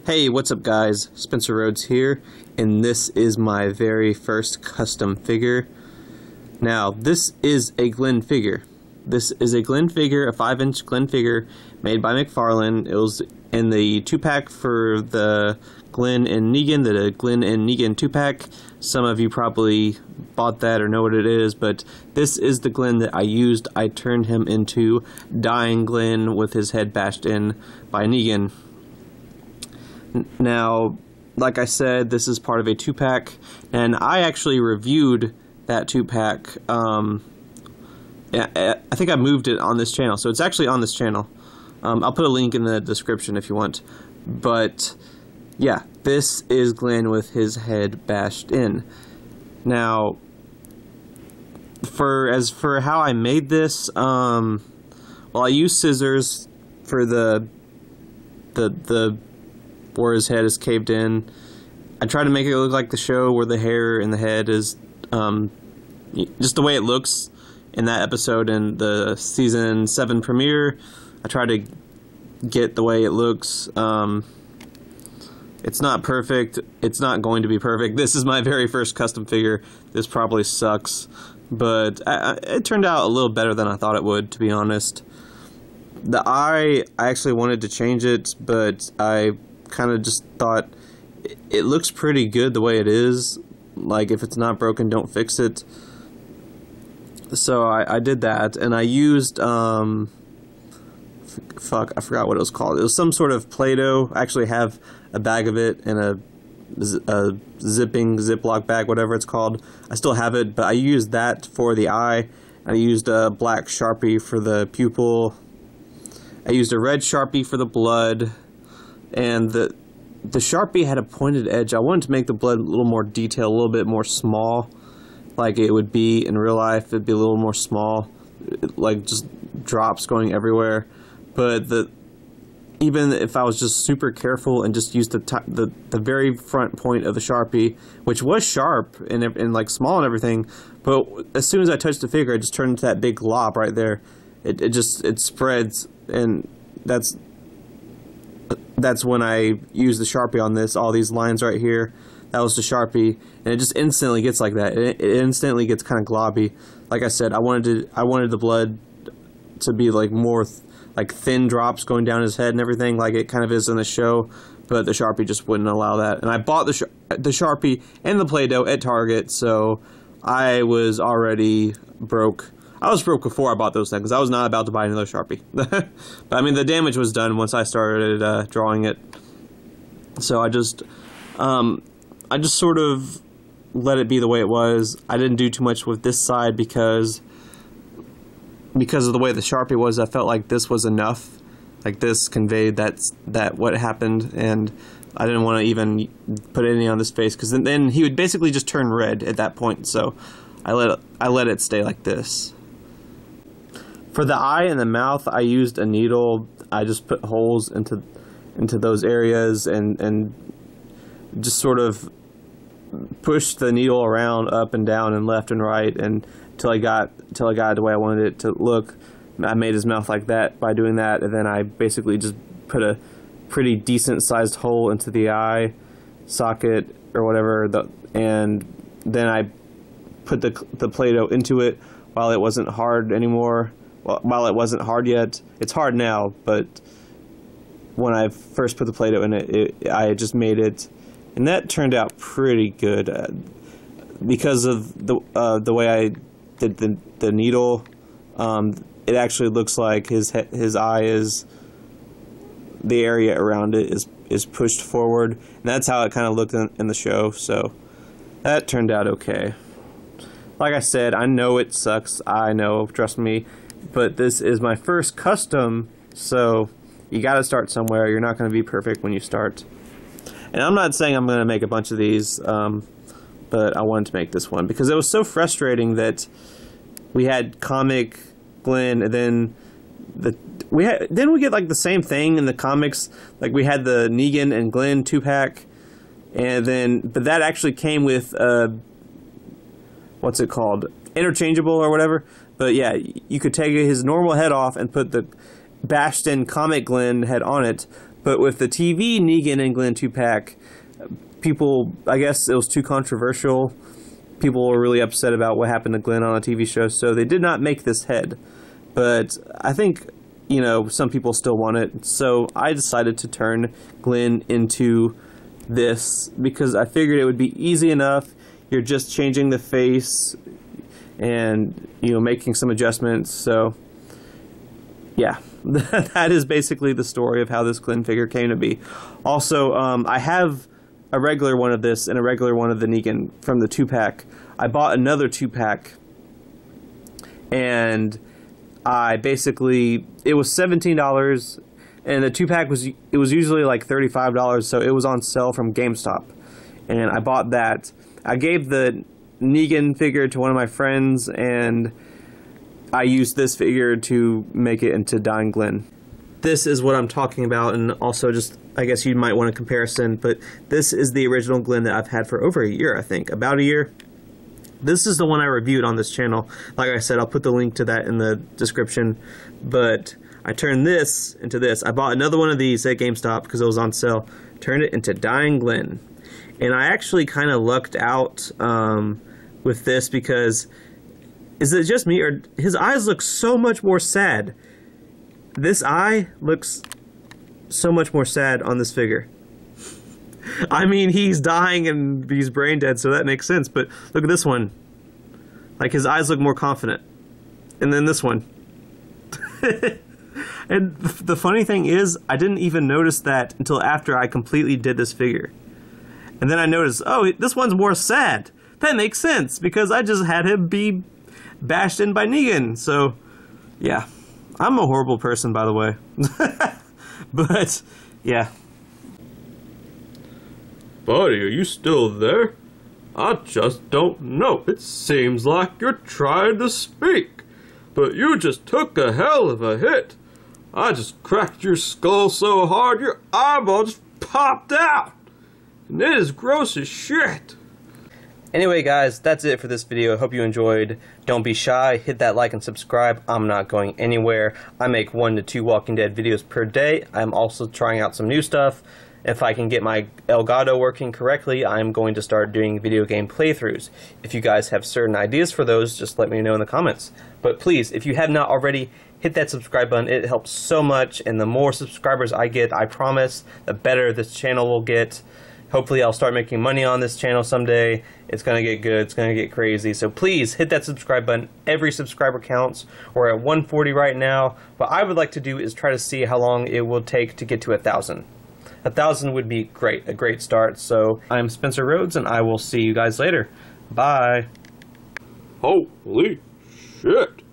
Hey, what's up guys? Spencer Rhodes here, and this is my very first custom figure. Now, this is a Glenn figure. This is a Glenn figure, a 5-inch Glenn figure made by McFarlane. It was in the 2-pack for the Glenn and Negan, the Glenn and Negan 2-pack. Some of you probably bought that or know what it is, but this is the Glenn that I used. I turned him into dying Glenn with his head bashed in by Negan. Now, like I said, this is part of a 2-pack, and I actually reviewed that 2-pack. I think I moved it on this channel, so it's actually on this channel. I'll put a link in the description if you want. But yeah, this is Glenn with his head bashed in. Now, for how I made this, well, I used scissors for the where his head is caved in. I tried to make it look like the show where the hair and the head is just the way it looks in that episode in the season 7 premiere. I tried to get the way it looks. It's not perfect. It's not going to be perfect. This is my very first custom figure. This probably sucks, but it turned out a little better than I thought it would, to be honest. The eye, I actually wanted to change it, but I kind of just thought it looks pretty good the way it is. Like, if it's not broken, don't fix it. So I did that, and I used fuck, I forgot what it was called. It was some sort of Play-Doh. I actually have a bag of it in a zipping Ziploc bag, whatever it's called. I still have it, but I used that for the eye. I used a black Sharpie for the pupil. I used a red Sharpie for the blood. And the Sharpie had a pointed edge. I wanted to make the blood a little more detailed, a little bit more small, like it would be in real life. It'd be a little more small, like just drops going everywhere. But even if I was just super careful and just used the very front point of the Sharpie, which was sharp and like small and everything, but as soon as I touched the figure, it just turned into that big glob right there. It spreads, and that's when I use the Sharpie on this. All these lines right here, that was the Sharpie, and it just instantly gets like that. It instantly gets kind of globby. Like I said, I wanted the blood to be like more like thin drops going down his head and everything, like it kind of is in the show. But the Sharpie just wouldn't allow that. And I bought the Sharpie and the Play-Doh at Target, so I was already broke. I was broke before I bought those things. I was not about to buy another Sharpie. But I mean, the damage was done once I started drawing it. So I just sort of let it be the way it was. I didn't do too much with this side because of the way the Sharpie was. I felt like this was enough. Like, this conveyed that what happened, and I didn't want to even put any on this face, because then he would basically just turn red at that point. So I let it stay like this. For the eye and the mouth, I used a needle. I just put holes into those areas and just sort of pushed the needle around up and down and left and right until I got it the way I wanted it to look. I made his mouth like that by doing that, and then I basically just put a pretty decent sized hole into the eye socket or whatever, and then I put the Play-Doh into it while it wasn't hard anymore. While it wasn't hard yet. It's hard now, but when I first put the Play-Doh in it, I just made it, and that turned out pretty good because of the way I did the needle. It actually looks like his eye is, the area around it is pushed forward, and that's how it kind of looked in the show. So that turned out okay. Like I said, I know it sucks. I know, trust me. But this is my first custom, so you got to start somewhere. You're not going to be perfect when you start. And I'm not saying I'm going to make a bunch of these, but I wanted to make this one because it was so frustrating that we had comic Glenn, and then we get like the same thing in the comics. Like, we had the Negan and Glenn 2-pack, but that actually came with what's it called? Interchangeable or whatever. But yeah, you could take his normal head off and put the bashed in comic Glenn head on it, But with the TV Negan and Glenn 2-pack, people, I guess it was too controversial. People were really upset about what happened to Glenn on a TV show, so they did not make this head. But I think, you know, some people still want it, so I decided to turn Glenn into this because I figured it would be easy enough. You're just changing the face and, you know, making some adjustments. So yeah, that is basically the story of how this Glenn figure came to be. Also, I have a regular one of this and a regular one of the Negan from the 2-pack. I bought another 2-pack, and I basically, it was $17, and the 2-pack was usually like $35, so it was on sale from GameStop, and I bought that. I gave the Negan figure to one of my friends, and I used this figure to make it into Dying Glenn. This is what I'm talking about, and also just, I guess you might want a comparison, but this is the original Glenn that I've had for over a year, I think. About a year. This is the one I reviewed on this channel. Like I said, I'll put the link to that in the description, but I turned this into this. I bought another one of these at GameStop because it was on sale. Turned it into Dying Glenn. And I actually kind of lucked out with this because, is it just me, or his eyes look so much more sad? This eye looks so much more sad on this figure. I mean, he's dying and he's brain dead, so that makes sense, but look at this one. Like, his eyes look more confident. And then this one. And the funny thing is, I didn't even notice that until after I completely did this figure. And then I noticed, oh, this one's more sad. That makes sense, because I just had him be bashed in by Negan. So, yeah. I'm a horrible person, by the way. But, yeah. Buddy, are you still there? I just don't know. It seems like you're trying to speak, but you just took a hell of a hit. I just cracked your skull so hard your eyeball just popped out. And it is gross as shit. Anyway, guys, that's it for this video. I hope you enjoyed. Don't be shy. Hit that like and subscribe. I'm not going anywhere. I make 1 to 2 Walking Dead videos per day. I'm also trying out some new stuff. If I can get my Elgato working correctly, I'm going to start doing video game playthroughs. If you guys have certain ideas for those, just let me know in the comments. But please, if you have not already, hit that subscribe button. It helps so much, and the more subscribers I get, I promise, the better this channel will get. Hopefully I'll start making money on this channel someday. It's going to get good. It's going to get crazy. So please hit that subscribe button. Every subscriber counts. We're at 140 right now. What I would like to do is try to see how long it will take to get to 1,000. 1,000 would be great, a great start. So I'm Spencer Rhodes, and I will see you guys later. Bye. Holy shit.